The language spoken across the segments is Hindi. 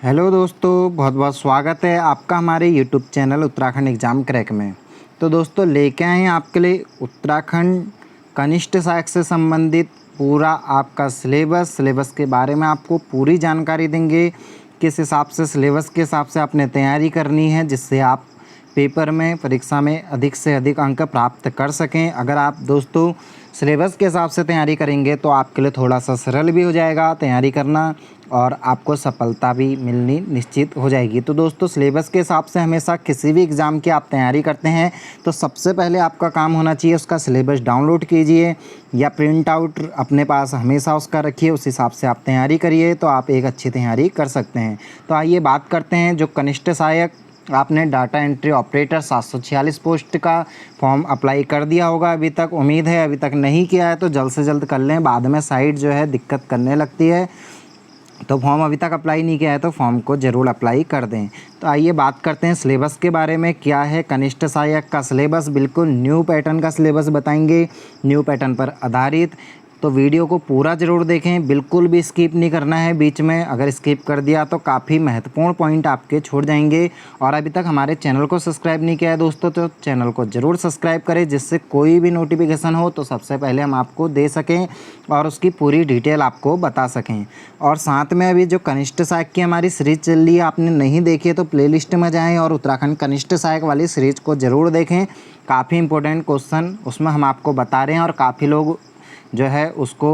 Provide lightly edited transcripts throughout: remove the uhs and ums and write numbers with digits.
हेलो दोस्तों, बहुत बहुत स्वागत है आपका हमारे YouTube channel Uttarakhand exam crack में। तो दोस्तों लेके आए हैं आपके लिए उत्तराखंड कनिष्ठ सहायक से संबंधित पूरा आपका सिलेबस के बारे में आपको पूरी जानकारी देंगे। किस हिसाब से सिलेबस के हिसाब से आपने तैयारी करनी है जिससे आप पेपर में परीक्षा में अधिक से अधिक अंक प्राप्त कर सकें। अगर आप दोस्तों सिलेबस के हिसाब से तैयारी करेंगे तो आपके लिए थोड़ा सा सरल भी हो जाएगा तैयारी करना और आपको सफलता भी मिलनी निश्चित हो जाएगी। तो दोस्तों सिलेबस के हिसाब से हमेशा किसी भी एग्ज़ाम की आप तैयारी करते हैं तो सबसे पहले आपका काम होना चाहिए उसका सिलेबस डाउनलोड कीजिए या प्रिंट आउट अपने पास हमेशा उसका रखिए, उस हिसाब से आप तैयारी करिए तो आप एक अच्छी तैयारी कर सकते हैं। तो आइए बात करते हैं जो कनिष्ठ सहायक आपने डाटा एंट्री ऑपरेटर 746 पोस्ट का फॉर्म अप्लाई कर दिया होगा अभी तक। उम्मीद है अभी तक नहीं किया है तो जल्द से जल्द कर लें, बाद में साइट जो है दिक्कत करने लगती है। तो फॉर्म अभी तक अप्लाई नहीं किया है तो फॉर्म को ज़रूर अप्लाई कर दें। तो आइए बात करते हैं सिलेबस के बारे में। क्या है कनिष्ठ सहायक का सिलेबस? बिल्कुल न्यू पैटर्न का सिलेबस बताएंगे, न्यू पैटर्न पर आधारित। तो वीडियो को पूरा ज़रूर देखें, बिल्कुल भी स्किप नहीं करना है बीच में। अगर स्किप कर दिया तो काफ़ी महत्वपूर्ण पॉइंट आपके छूट जाएंगे। और अभी तक हमारे चैनल को सब्सक्राइब नहीं किया है दोस्तों तो चैनल को ज़रूर सब्सक्राइब करें जिससे कोई भी नोटिफिकेशन हो तो सबसे पहले हम आपको दे सकें और उसकी पूरी डिटेल आपको बता सकें। और साथ में अभी जो कनिष्ठ सहायक की हमारी सीरीज़ चल रही है, आपने नहीं देखी है तो प्लेलिस्ट में जाएँ और उत्तराखंड कनिष्ठ सहायक वाली सीरीज़ को ज़रूर देखें। काफ़ी इंपॉर्टेंट क्वेश्चन उसमें हम आपको बता रहे हैं और काफ़ी लोग जो है उसको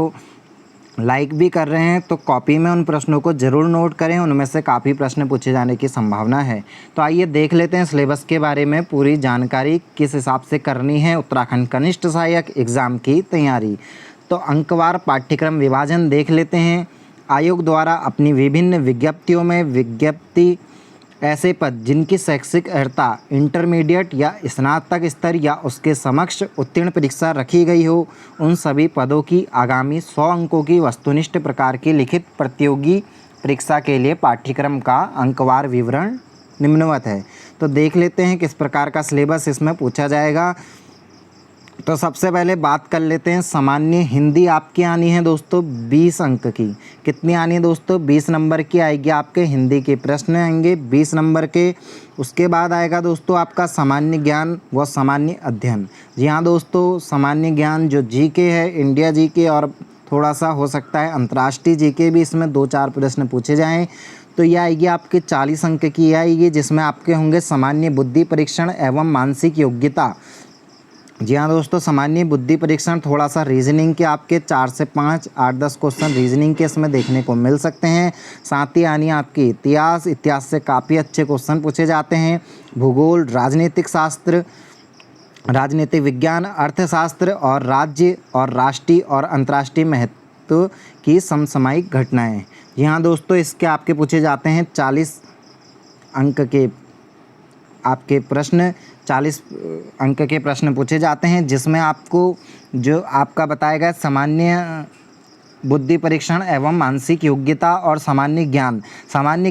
लाइक भी कर रहे हैं। तो कॉपी में उन प्रश्नों को ज़रूर नोट करें, उनमें से काफ़ी प्रश्न पूछे जाने की संभावना है। तो आइए देख लेते हैं सिलेबस के बारे में पूरी जानकारी किस हिसाब से करनी है उत्तराखंड कनिष्ठ सहायक एग्ज़ाम की तैयारी। तो अंकवार पाठ्यक्रम विभाजन देख लेते हैं। आयोग द्वारा अपनी विभिन्न विज्ञप्तियों में विज्ञप्ति ऐसे पद जिनकी शैक्षिक अर्हता इंटरमीडिएट या स्नातक स्तर या उसके समक्ष उत्तीर्ण परीक्षा रखी गई हो, उन सभी पदों की आगामी 100 अंकों की वस्तुनिष्ठ प्रकार की लिखित प्रतियोगी परीक्षा के लिए पाठ्यक्रम का अंकवार विवरण निम्नवत है। तो देख लेते हैं किस प्रकार का सिलेबस इसमें पूछा जाएगा। तो सबसे पहले बात कर लेते हैं सामान्य हिंदी आपकी आनी है दोस्तों 20 अंक की। कितनी आनी है दोस्तों? 20 नंबर की आएगी आपके हिंदी के प्रश्न आएंगे 20 नंबर के। उसके बाद आएगा दोस्तों आपका सामान्य ज्ञान व सामान्य अध्ययन। जी हाँ दोस्तों, सामान्य ज्ञान जो जीके है, इंडिया जीके और थोड़ा सा हो सकता है अंतर्राष्ट्रीय जीके भी, इसमें 2-4 प्रश्न पूछे जाएँ। तो यह आएगी आपके 40 अंक की आएगी जिसमें आपके होंगे सामान्य बुद्धि परीक्षण एवं मानसिक योग्यता। जी हाँ दोस्तों, सामान्य बुद्धि परीक्षण थोड़ा सा रीजनिंग के आपके 4 से 5, 8-10 क्वेश्चन रीजनिंग के इसमें देखने को मिल सकते हैं। साथ ही आनी आपकी इतिहास से काफ़ी अच्छे क्वेश्चन पूछे जाते हैं। भूगोल, राजनीतिक शास्त्र, राजनीतिक विज्ञान, अर्थशास्त्र और राज्य और राष्ट्रीय और अंतर्राष्ट्रीय महत्व की समसामयिक घटनाएँ। जी हाँ दोस्तों, इसके आपके पूछे जाते हैं 40 अंक के आपके प्रश्न, 40 अंक के प्रश्न पूछे जाते हैं जिसमें आपको जो आपका बताया गया सामान्य बुद्धि परीक्षण एवं मानसिक योग्यता और सामान्य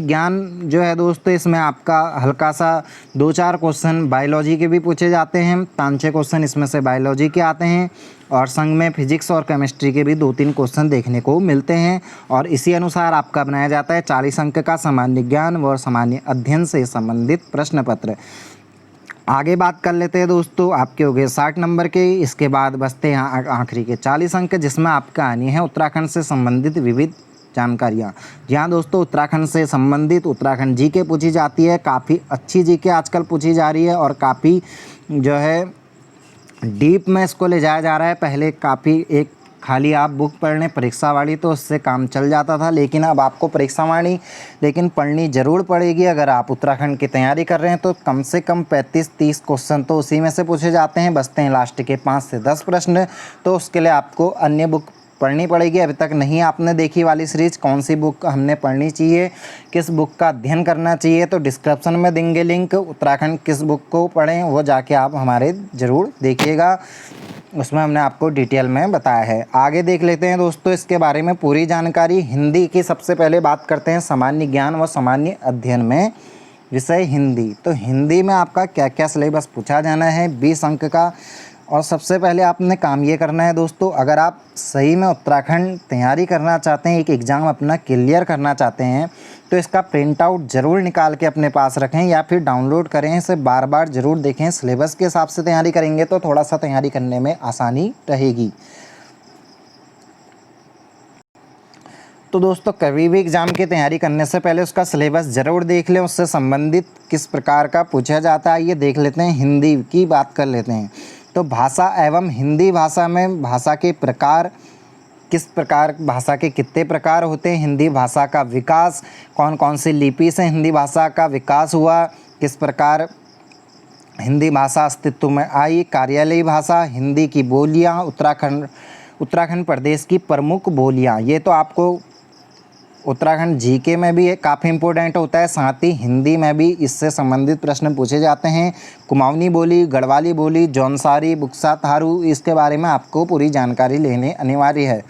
ज्ञान जो है दोस्तों इसमें आपका हल्का सा 2-4 क्वेश्चन बायोलॉजी के भी पूछे जाते हैं। 5-6 क्वेश्चन इसमें से बायोलॉजी के आते हैं और संग में फिजिक्स और केमिस्ट्री के भी 2-3 क्वेश्चन देखने को मिलते हैं। और इसी अनुसार आपका बनाया जाता है 40 अंक का सामान्य ज्ञान व सामान्य अध्ययन से संबंधित प्रश्न पत्र। आगे बात कर लेते हैं दोस्तों, आपके हो गए 60 नंबर के। इसके बाद बचते हैं आखिरी के 40 अंक जिसमें आपका आनी है उत्तराखंड से संबंधित विविध जानकारियाँ। जहाँ दोस्तों उत्तराखंड से संबंधित उत्तराखंड जीके पूछी जाती है। काफ़ी अच्छी जीके आजकल पूछी जा रही है और काफ़ी जो है डीप में इसको ले जाया जा रहा है। पहले काफ़ी एक खाली आप बुक पढ़ लें परीक्षा वाली तो उससे काम चल जाता था, लेकिन अब आपको परीक्षा वाली लेकिन पढ़नी ज़रूर पड़ेगी। अगर आप उत्तराखंड की तैयारी कर रहे हैं तो कम से कम 35-30 क्वेश्चन तो उसी में से पूछे जाते हैं। बचते हैं लास्ट के 5 से 10 प्रश्न, तो उसके लिए आपको अन्य बुक पढ़नी पड़ेगी। अभी तक नहीं आपने देखी वाली सीरीज़ कौन सी बुक हमने पढ़नी चाहिए, किस बुक का अध्ययन करना चाहिए, तो डिस्क्रिप्शन में देंगे लिंक। उत्तराखंड किस बुक को पढ़ें वो जाके आप हमारे ज़रूर देखिएगा, उसमें हमने आपको डिटेल में बताया है। आगे देख लेते हैं दोस्तों इसके बारे में पूरी जानकारी। हिंदी की सबसे पहले बात करते हैं सामान्य ज्ञान व सामान्य अध्ययन में विषय हिंदी। तो हिंदी में आपका क्या क्या सिलेबस पूछा जाना है 20 अंक का। और सबसे पहले आपने काम ये करना है दोस्तों, अगर आप सही में उत्तराखंड तैयारी करना चाहते हैं, एक एग्ज़ाम अपना क्लियर करना चाहते हैं तो इसका प्रिंट आउट ज़रूर निकाल के अपने पास रखें या फिर डाउनलोड करें। इसे बार बार ज़रूर देखें। सिलेबस के हिसाब से तैयारी करेंगे तो थोड़ा सा तैयारी करने में आसानी रहेगी। तो दोस्तों कभी भी एग्ज़ाम की तैयारी करने से पहले उसका सिलेबस ज़रूर देख लें, उससे संबंधित किस प्रकार का पूछा जाता है ये देख लेते हैं। हिंदी की बात कर लेते हैं। तो भाषा एवं हिंदी भाषा में भाषा के प्रकार, किस प्रकार भाषा के कितने प्रकार होते हैं, हिंदी भाषा का विकास, कौन कौन सी लिपि से हिंदी भाषा का विकास हुआ, किस प्रकार हिंदी भाषा अस्तित्व में आई, कार्यालयी भाषा, हिंदी की बोलियाँ, उत्तराखंड प्रदेश की प्रमुख बोलियाँ। ये तो आपको उत्तराखंड जीके में भी काफ़ी इंपॉर्टेंट होता है, साथ ही हिंदी में भी इससे संबंधित प्रश्न पूछे जाते हैं। कुमाऊनी बोली, गढ़वाली बोली, जौनसारी, बुक्सा, थारू, इसके बारे में आपको पूरी जानकारी लेनी अनिवार्य है।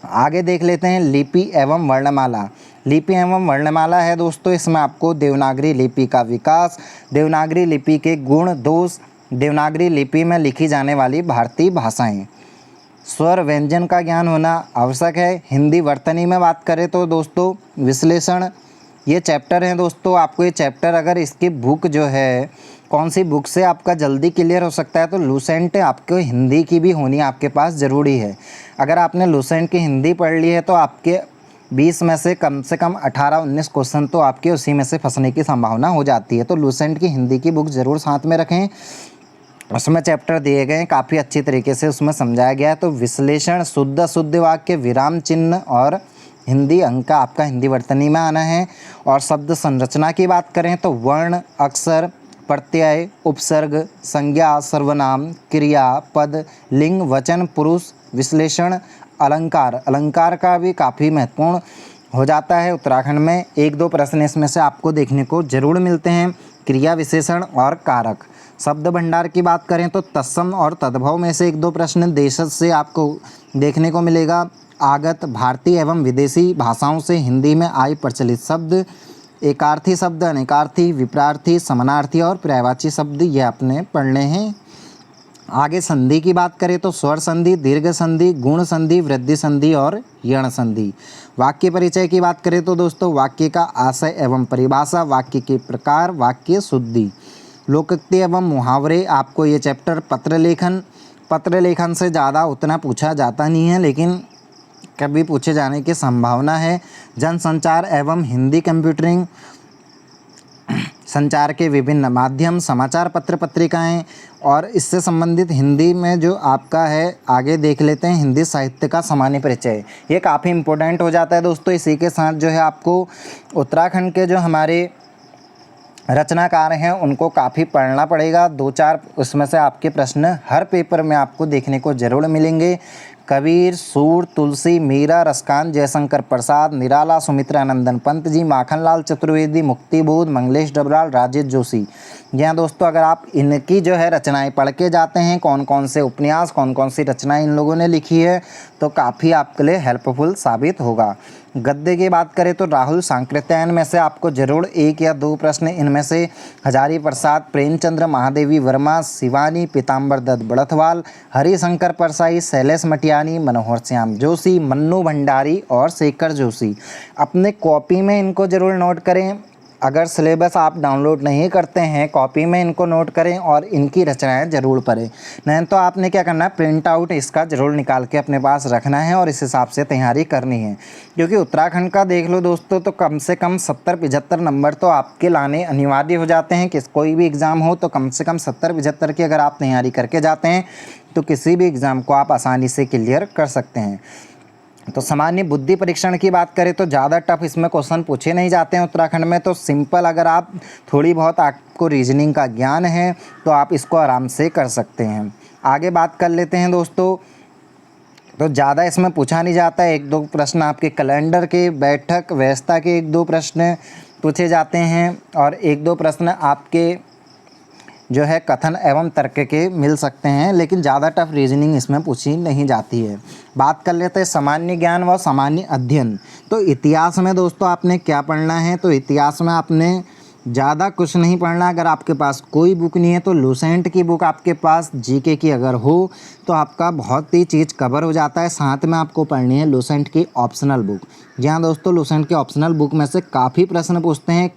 आगे देख लेते हैं लिपि एवं वर्णमाला। लिपि एवं वर्णमाला है दोस्तों, इसमें आपको देवनागरी लिपि का विकास, देवनागरी लिपि के गुण दोष, देवनागरी लिपि में लिखी जाने वाली भारतीय भाषाएँ, स्वर व्यंजन का ज्ञान होना आवश्यक है। हिंदी वर्तनी में बात करें तो दोस्तों विश्लेषण, ये चैप्टर हैं दोस्तों। आपको ये चैप्टर अगर इसकी बुक जो है कौन सी बुक से आपका जल्दी क्लियर हो सकता है तो लूसेंट आपको हिंदी की भी होनी आपके पास ज़रूरी है। अगर आपने लूसेंट की हिंदी पढ़ ली है तो आपके 20 में से कम 18-19 क्वेश्चन तो आपके उसी में से फंसने की संभावना हो जाती है। तो लूसेंट की हिंदी की बुक ज़रूर साथ में रखें। उसमें चैप्टर दिए गए हैं, काफ़ी अच्छी तरीके से उसमें समझाया गया है। तो विश्लेषण, शुद्ध अशुद्ध वाक्य, विराम चिन्ह और हिंदी अंक आपका हिंदी वर्तनी में आना है। और शब्द संरचना की बात करें तो वर्ण, अक्षर, प्रत्यय, उपसर्ग, संज्ञा, सर्वनाम, क्रिया, पद, लिंग, वचन, पुरुष, विश्लेषण, अलंकार। अलंकार का भी काफ़ी महत्वपूर्ण हो जाता है उत्तराखंड में। 1-2 प्रश्न इसमें से आपको देखने को जरूर मिलते हैं। क्रिया विशेषण और कारक। शब्द भंडार की बात करें तो तत्सम और तद्भव में से 1-2 प्रश्न देशज से आपको देखने को मिलेगा। आगत, भारतीय एवं विदेशी भाषाओं से हिंदी में आए प्रचलित शब्द, एकार्थी शब्द, अनेकार्थी, विपरार्थी, समानार्थी और पर्यायवाची शब्द, ये आपने पढ़ने हैं। आगे संधि की बात करें तो स्वर संधि, दीर्घ संधि, गुण संधि, वृद्धि संधि और यण संधि। वाक्य परिचय की बात करें तो दोस्तों वाक्य का आशय एवं परिभाषा, वाक्य के प्रकार, वाक्य शुद्धि, लोकोक्ति एवं मुहावरे। आपको ये चैप्टर पत्र लेखन से ज़्यादा उतना पूछा जाता नहीं है, लेकिन कभी पूछे जाने की संभावना है। जनसंचार एवं हिंदी कंप्यूटरिंग, संचार के विभिन्न माध्यम, समाचार पत्र पत्रिकाएं और इससे संबंधित हिंदी में जो आपका है, आगे देख लेते हैं हिंदी साहित्य का सामान्य परिचय। ये काफ़ी इम्पोर्टेंट हो जाता है दोस्तों। इसी के साथ जो है आपको उत्तराखंड के जो हमारे रचनाकार हैं उनको काफ़ी पढ़ना पड़ेगा। 2-4 उसमें से आपके प्रश्न हर पेपर में आपको देखने को ज़रूर मिलेंगे। कबीर, सूर, तुलसी, मीरा, रसकांत, जयशंकर प्रसाद, निराला, सुमित्रा नंदन पंत जी, माखनलाल चतुर्वेदी, मुक्तिबोध, मंगलेश डबराल, राजेश जोशी। यहाँ दोस्तों अगर आप इनकी जो है रचनाएं पढ़ के जाते हैं, कौन कौन से उपन्यास, कौन कौन सी रचनाएं इन लोगों ने लिखी है, तो काफ़ी आपके लिए हेल्पफुल साबित होगा। गद्य की बात करें तो राहुल सांकृत्यायन में से आपको जरूर 1 या 2 प्रश्न इनमें से हजारी प्रसाद, प्रेमचंद्र, महादेवी वर्मा, शिवानी, पीताम्बर दत्त बड़थवाल, हरिशंकर परसाई, शैलेश मटियानी, मनोहर श्याम जोशी, मन्नू भंडारी और शेखर जोशी। अपने कॉपी में इनको ज़रूर नोट करें। अगर सिलेबस आप डाउनलोड नहीं करते हैं, कॉपी में इनको नोट करें और इनकी रचनाएं ज़रूर पढ़ें। नहीं तो आपने क्या करना है, प्रिंट आउट इसका ज़रूर निकाल के अपने पास रखना है और इस हिसाब से तैयारी करनी है। क्योंकि उत्तराखंड का देख लो दोस्तों तो कम से कम 70-75 नंबर तो आपके लाने अनिवार्य हो जाते हैं। कोई भी एग्ज़ाम हो तो कम से कम 70-75 की अगर आप तैयारी करके जाते हैं तो किसी भी एग्ज़ाम को आप आसानी से क्लियर कर सकते हैं। तो सामान्य बुद्धि परीक्षण की बात करें तो ज़्यादा टफ इसमें क्वेश्चन पूछे नहीं जाते हैं उत्तराखंड में। तो सिंपल, अगर आप थोड़ी बहुत आपको रीजनिंग का ज्ञान है तो आप इसको आराम से कर सकते हैं। आगे बात कर लेते हैं दोस्तों। तो ज़्यादा इसमें पूछा नहीं जाता है। 1-2 प्रश्न आपके कैलेंडर के, बैठक व्यवस्था के 1-2 प्रश्न पूछे जाते हैं और 1-2 प्रश्न आपके जो है कथन एवं तर्क के मिल सकते हैं, लेकिन ज़्यादा टफ रीजनिंग इसमें पूछी नहीं जाती है। बात कर लेते हैं सामान्य ज्ञान व सामान्य अध्ययन। तो इतिहास में दोस्तों आपने क्या पढ़ना है, तो इतिहास में आपने ज़्यादा कुछ नहीं पढ़ना। अगर आपके पास कोई बुक नहीं है तो लूसेंट की बुक आपके पास जीके की अगर हो तो आपका बहुत ही चीज़ कवर हो जाता है। साथ में आपको पढ़नी है लूसेंट की ऑप्शनल बुक। जी हाँ दोस्तों, लूसेंट की ऑप्शनल बुक में से काफ़ी प्रश्न पूछते हैं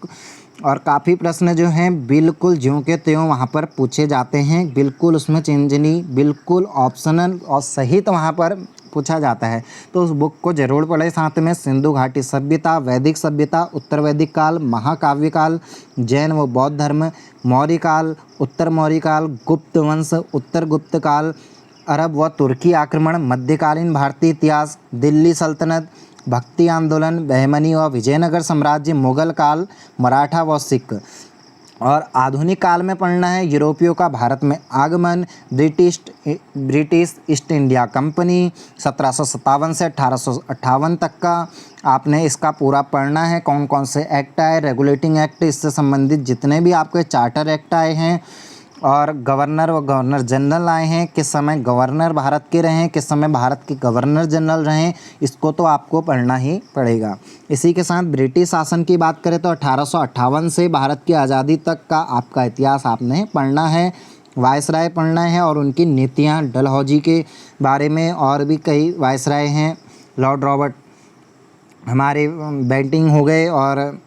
और काफ़ी प्रश्न जो हैं बिल्कुल ज्यों के त्यों वहाँ पर पूछे जाते हैं, बिल्कुल उसमें चेंज नहीं, बिल्कुल ऑप्शनल और सहित वहाँ पर पूछा जाता है। तो उस बुक को जरूर पढ़ें। साथ में सिंधु घाटी सभ्यता, वैदिक सभ्यता, उत्तर वैदिक काल, महाकाव्य काल, जैन व बौद्ध धर्म, मौर्य काल, उत्तर मौर्य काल, गुप्त वंश, उत्तर गुप्त काल, अरब व तुर्की आक्रमण, मध्यकालीन भारतीय इतिहास, दिल्ली सल्तनत, भक्ति आंदोलन, बहमनी व विजयनगर साम्राज्य, मुगल काल, मराठा व सिख। और आधुनिक काल में पढ़ना है यूरोपियों का भारत में आगमन, ब्रिटिश ईस्ट इंडिया कंपनी 1757 से 1858 तक का आपने इसका पूरा पढ़ना है। कौन कौन से एक्ट आए, रेगुलेटिंग एक्ट, इससे संबंधित जितने भी आपके चार्टर एक्ट आए हैं और गवर्नर व गवर्नर जनरल आए हैं, किस समय गवर्नर भारत के रहे, किस समय भारत के गवर्नर जनरल रहे, इसको तो आपको पढ़ना ही पड़ेगा। इसी के साथ ब्रिटिश शासन की बात करें तो 1858 से भारत की आज़ादी तक का आपका इतिहास आपने पढ़ना है। वायसराय पढ़ना है और उनकी नीतियाँ, डलहौजी के बारे में और भी कई वायसराय हैं, लॉर्ड रॉबर्ट हमारे बेंटिंग हो गए, और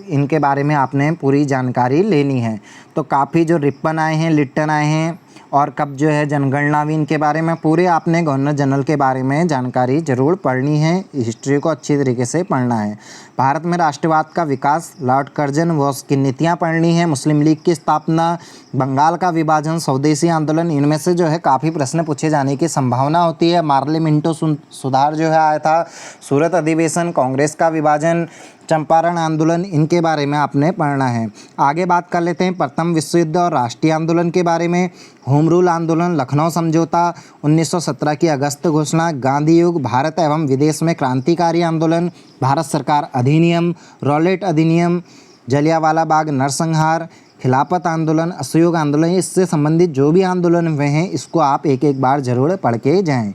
इनके बारे में आपने पूरी जानकारी लेनी है। तो काफ़ी जो रिपन आए हैं, लिट्टन आए हैं, और कब जो है जनगणना भी, इनके बारे में पूरे आपने गवर्नर जनरल के बारे में जानकारी ज़रूर पढ़नी है। हिस्ट्री को अच्छी तरीके से पढ़ना है। भारत में राष्ट्रवाद का विकास, लॉर्ड कर्जन व उसकी नीतियाँ पढ़नी है। मुस्लिम लीग की स्थापना, बंगाल का विभाजन, स्वदेशी आंदोलन, इनमें से जो है काफ़ी प्रश्न पूछे जाने की संभावना होती है। मार्ले मिंटो सुधार जो है आया था, सूरत अधिवेशन, कांग्रेस का विभाजन, चंपारण आंदोलन, इनके बारे में आपने पढ़ना है। आगे बात कर लेते हैं प्रथम विश्व युद्ध और राष्ट्रीय आंदोलन के बारे में। होम रूल आंदोलन, लखनऊ समझौता, 1917 की अगस्त घोषणा, गांधी युग, भारत एवं विदेश में क्रांतिकारी आंदोलन, भारत सरकार अधिनियम, रॉलेट अधिनियम, जलियांवाला बाग नरसंहार, खिलाफत आंदोलन, असहयोग आंदोलन, इससे संबंधित जो भी आंदोलन हुए हैं इसको आप एक एक बार ज़रूर पढ़ के जाएँ।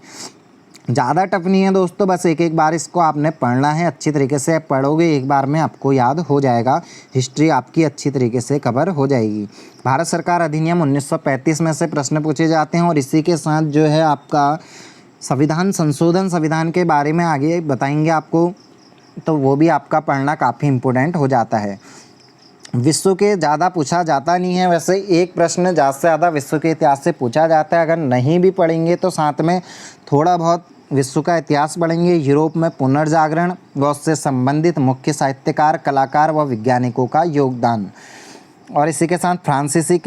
ज़्यादा टफ नहीं है दोस्तों, बस एक एक बार इसको आपने पढ़ना है। अच्छी तरीके से पढ़ोगे एक बार में आपको याद हो जाएगा, हिस्ट्री आपकी अच्छी तरीके से कवर हो जाएगी। भारत सरकार अधिनियम 1935 में से प्रश्न पूछे जाते हैं और इसी के साथ जो है आपका संविधान संशोधन, संविधान के बारे में आगे बताएंगे आपको, तो वो भी आपका पढ़ना काफ़ी इम्पोर्टेंट हो जाता है। विश्व के ज़्यादा पूछा जाता नहीं है, वैसे एक प्रश्न ज़्यादा से ज़्यादा विश्व के इतिहास से पूछा जाता है। अगर नहीं भी पढ़ेंगे तो साथ में थोड़ा बहुत विश्व का इतिहास पढ़ेंगे। यूरोप में पुनर्जागरण व उससे संबंधित मुख्य साहित्यकार, कलाकार व वैज्ञानिकों का योगदान, और इसी के साथ फ्रांसीसी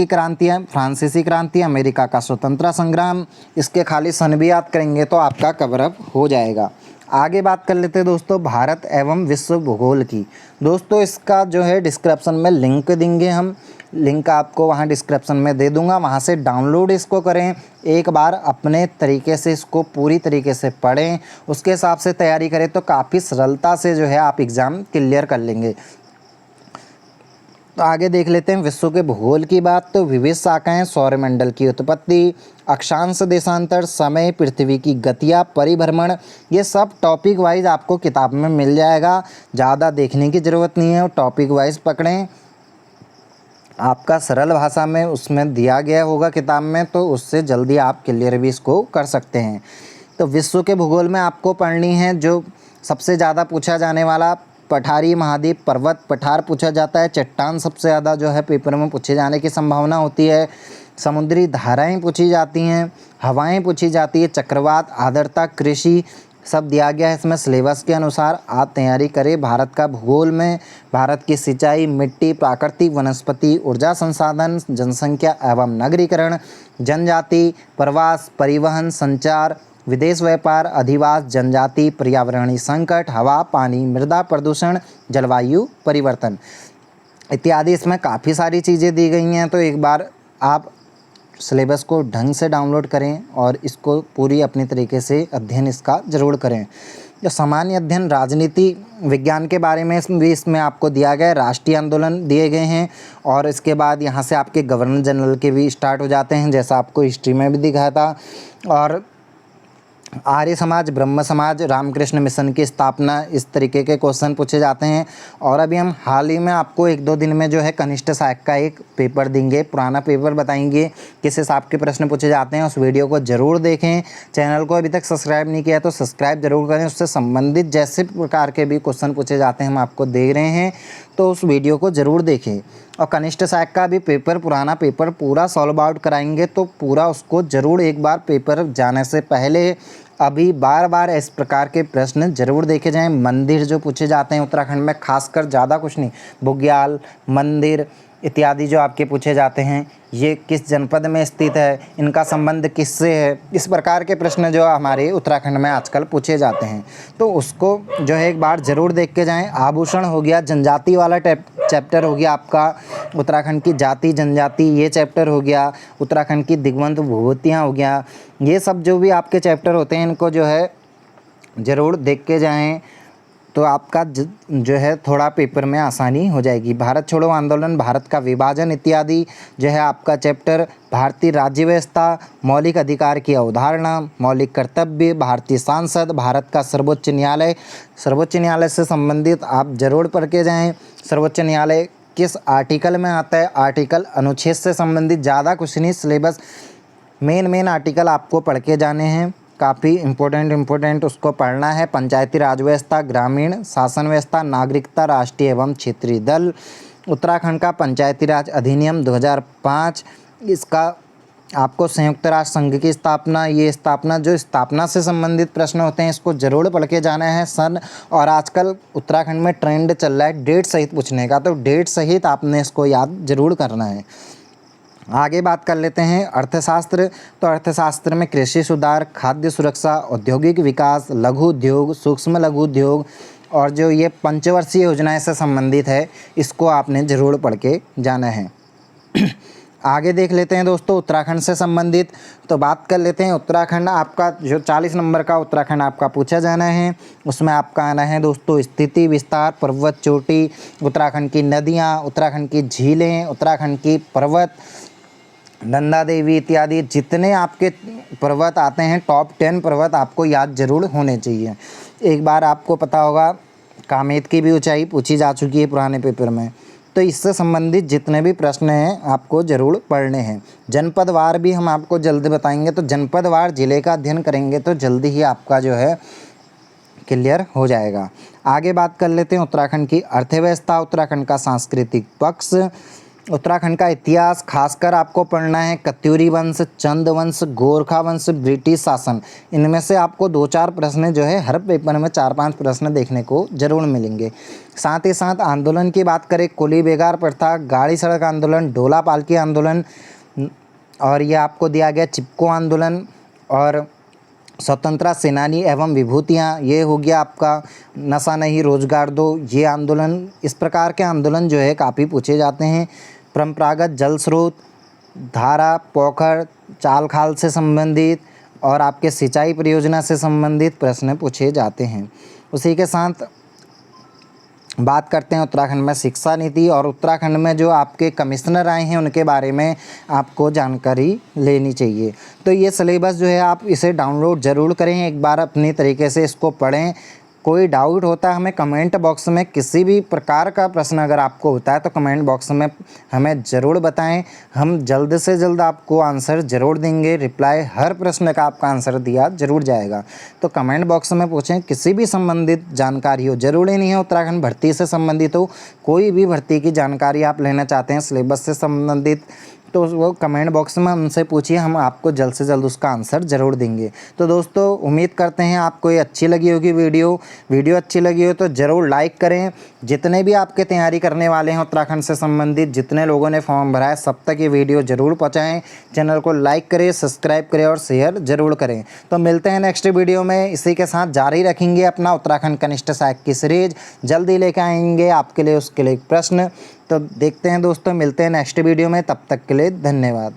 क्रांति, अमेरिका का स्वतंत्रता संग्राम, इसके खाली सन भी याद करेंगे तो आपका कवरअप हो जाएगा। आगे बात कर लेते हैं दोस्तों भारत एवं विश्व भूगोल की। दोस्तों इसका जो है डिस्क्रिप्शन में लिंक देंगे हम, लिंक आपको वहाँ डिस्क्रिप्शन में दे दूंगा, वहाँ से डाउनलोड इसको करें। एक बार अपने तरीके से इसको पूरी तरीके से पढ़ें, उसके हिसाब से तैयारी करें तो काफ़ी सरलता से जो है आप एग्ज़ाम क्लियर कर लेंगे। तो आगे देख लेते हैं विश्व के भूगोल की बात। तो विविध शाखाएं, सौरमंडल की उत्पत्ति, अक्षांश देशांतर, समय, पृथ्वी की गतियाँ, परिभ्रमण, ये सब टॉपिक वाइज आपको किताब में मिल जाएगा। ज़्यादा देखने की ज़रूरत नहीं है, टॉपिक वाइज पकड़ें, आपका सरल भाषा में उसमें दिया गया होगा किताब में, तो उससे जल्दी आप क्लियर भी इसको कर सकते हैं। तो विश्व के भूगोल में आपको पढ़नी है जो सबसे ज़्यादा पूछा जाने वाला पठारी महाद्वीप, पर्वत, पठार पूछा जाता है। चट्टान सबसे ज़्यादा जो है पेपर में पूछे जाने की संभावना होती है। समुद्री धाराएं पूछी जाती हैं, हवाएं पूछी जाती है, चक्रवात, आर्द्रता, कृषि, सब दिया गया है इसमें सिलेबस के अनुसार। आप तैयारी करें। भारत का भूगोल में भारत की सिंचाई, मिट्टी, प्राकृतिक वनस्पति, ऊर्जा संसाधन, जनसंख्या एवं नगरीकरण, जनजाति, प्रवास, परिवहन, संचार, विदेश व्यापार, अधिवास, जनजाति, पर्यावरणीय संकट, हवा, पानी, मृदा प्रदूषण, जलवायु परिवर्तन इत्यादि, इसमें काफ़ी सारी चीज़ें दी गई हैं। तो एक बार आप सिलेबस को ढंग से डाउनलोड करें और इसको पूरी अपने तरीके से अध्ययन इसका ज़रूर करें। जो सामान्य अध्ययन राजनीति विज्ञान के बारे में भी इसमें आपको दिया गया है, राष्ट्रीय आंदोलन दिए गए हैं, और इसके बाद यहाँ से आपके गवर्नर जनरल के भी स्टार्ट हो जाते हैं, जैसा आपको हिस्ट्री में भी दिखाया था। और आर्य समाज, ब्रह्म समाज, रामकृष्ण मिशन की स्थापना, इस तरीके के क्वेश्चन पूछे जाते हैं। और अभी हम हाल ही में आपको 1-2 दिन में जो है कनिष्ठ सहायक का एक पेपर देंगे, पुराना पेपर बताएंगे किस हिसाब के प्रश्न पूछे जाते हैं। उस वीडियो को ज़रूर देखें। चैनल को अभी तक सब्सक्राइब नहीं किया तो सब्सक्राइब जरूर करें। उससे संबंधित जैसे प्रकार के भी क्वेश्चन पूछे जाते हैं हम आपको दे रहे हैं, तो उस वीडियो को ज़रूर देखें। और कनिष्ठ सहायक का भी पेपर, पुराना पेपर पूरा सॉल्व आउट कराएंगे, तो पूरा उसको ज़रूर एक बार पेपर जाने से पहले अभी बार बार इस प्रकार के प्रश्न जरूर देखे जाएं। मंदिर जो पूछे जाते हैं उत्तराखंड में, खासकर ज़्यादा कुछ नहीं, बुग्याल मंदिर इत्यादि जो आपके पूछे जाते हैं, ये किस जनपद में स्थित है, इनका संबंध किससे है, इस प्रकार के प्रश्न जो हमारे उत्तराखंड में आजकल पूछे जाते हैं, तो उसको जो है एक बार ज़रूर देख के जाएं। आभूषण हो गया, जनजाति वाला चैप्टर हो गया आपका, उत्तराखंड की जाति जनजाति ये चैप्टर हो गया, उत्तराखंड की दिग्वंत विभूतियाँ हो गया, ये सब जो भी आपके चैप्टर होते हैं इनको जो है ज़रूर देख के जाएं, तो आपका जो है थोड़ा पेपर में आसानी हो जाएगी। भारत छोड़ो आंदोलन, भारत का विभाजन इत्यादि जो है आपका चैप्टर, भारतीय राज्य व्यवस्था, मौलिक अधिकार की अवधारणा, मौलिक कर्तव्य, भारतीय सांसद, भारत का सर्वोच्च न्यायालय से संबंधित आप जरूर पढ़ के जाएँ। सर्वोच्च न्यायालय किस आर्टिकल में आता है, आर्टिकल अनुच्छेद से संबंधित, ज़्यादा कुछ नहीं, सिलेबस मेन आर्टिकल आपको पढ़ के जाने हैं, काफ़ी इम्पोर्टेंट उसको पढ़ना है। पंचायती राज व्यवस्था, ग्रामीण शासन व्यवस्था, नागरिकता, राष्ट्रीय एवं क्षेत्रीय दल, उत्तराखंड का पंचायती राज अधिनियम 2005, इसका आपको संयुक्त राष्ट्र संघ की स्थापना, ये स्थापना से संबंधित प्रश्न होते हैं, इसको ज़रूर पढ़ के जाना है। सन और आजकल उत्तराखंड में ट्रेंड चल रहा है डेट सहित पूछने का, तो डेट सहित आपने इसको याद ज़रूर करना है। आगे बात कर लेते हैं अर्थशास्त्र। तो अर्थशास्त्र में कृषि सुधार, खाद्य सुरक्षा, औद्योगिक विकास, लघु उद्योग, सूक्ष्म लघु उद्योग और जो ये पंचवर्षीय योजनाएं से संबंधित है, इसको आपने ज़रूर पढ़ के जाना है। आगे देख लेते हैं दोस्तों उत्तराखंड से संबंधित। तो बात कर लेते हैं उत्तराखंड, आपका जो 40 नंबर का उत्तराखंड आपका पूछा जाना है, उसमें आपका आना है दोस्तों स्थिति विस्तार, पर्वत चोटी, उत्तराखंड की नदियाँ, उत्तराखंड की झीलें, उत्तराखंड की पर्वत, नंदा देवी इत्यादि जितने आपके पर्वत आते हैं, टॉप 10 पर्वत आपको याद जरूर होने चाहिए। एक बार आपको पता होगा कामेत की भी ऊंचाई पूछी जा चुकी है पुराने पेपर में, तो इससे संबंधित जितने भी प्रश्न हैं आपको ज़रूर पढ़ने हैं। जनपदवार भी हम आपको जल्दी बताएंगे, तो जनपदवार ज़िले का अध्ययन करेंगे तो जल्दी ही आपका जो है क्लियर हो जाएगा। आगे बात कर लेते हैं उत्तराखंड की अर्थव्यवस्था, उत्तराखंड का सांस्कृतिक पक्ष, उत्तराखंड का इतिहास, खासकर आपको पढ़ना है कत्यूरी वंश, चंद वंश, गोरखा वंश, ब्रिटिश शासन। इनमें से आपको 2-4 प्रश्न जो है हर पेपर में 4-5 प्रश्न देखने को जरूर मिलेंगे। साथ ही साथ आंदोलन की बात करें, कुली बेगार प्रथा, गाड़ी सड़क आंदोलन, ढोला पालकी आंदोलन, और ये आपको दिया गया चिपको आंदोलन और स्वतंत्रता सेनानी एवं विभूतियाँ, ये हो गया आपका नशा नहीं रोजगार दो, ये आंदोलन। इस प्रकार के आंदोलन जो है काफ़ी पूछे जाते हैं। परंपरागत जल स्रोत, धारा, पोखर, चाल खाल से संबंधित और आपके सिंचाई परियोजना से संबंधित प्रश्न पूछे जाते हैं। उसी के साथ बात करते हैं उत्तराखंड में शिक्षा नीति, और उत्तराखंड में जो आपके कमिश्नर आए हैं उनके बारे में आपको जानकारी लेनी चाहिए। तो ये सिलेबस जो है आप इसे डाउनलोड ज़रूर करें, एक बार अपनी तरीके से इसको पढ़ें। कोई डाउट होता है हमें कमेंट बॉक्स में, किसी भी प्रकार का प्रश्न अगर आपको होता है तो कमेंट बॉक्स में हमें ज़रूर बताएं, हम जल्द से जल्द आपको आंसर ज़रूर देंगे। रिप्लाई हर प्रश्न का आपका आंसर दिया ज़रूर जाएगा। तो कमेंट बॉक्स में पूछें, किसी भी संबंधित जानकारी हो, ज़रूरी नहीं है उत्तराखंड भर्ती से संबंधित हो, कोई भी भर्ती की जानकारी आप लेना चाहते हैं सिलेबस से संबंधित, तो वो कमेंट बॉक्स में हमसे पूछिए, हम आपको जल्द से जल्द उसका आंसर ज़रूर देंगे। तो दोस्तों उम्मीद करते हैं आपको ये अच्छी लगी होगी वीडियो अच्छी लगी हो तो ज़रूर लाइक करें। जितने भी आपके तैयारी करने वाले हैं उत्तराखंड से संबंधित, जितने लोगों ने फॉर्म भरा है, सब तक ये वीडियो ज़रूर पहुँचाएँ। चैनल को लाइक करें, सब्सक्राइब करें और शेयर ज़रूर करें। तो मिलते हैं नेक्स्ट वीडियो में। इसी के साथ जारी रखेंगे अपना उत्तराखंड कनिष्ठ सहायक की सीरीज, जल्दी लेकर आएंगे आपके लिए उसके लिए एक प्रश्न। तो देखते हैं दोस्तों, मिलते हैं नेक्स्ट वीडियो में, तब तक के लिए धन्यवाद।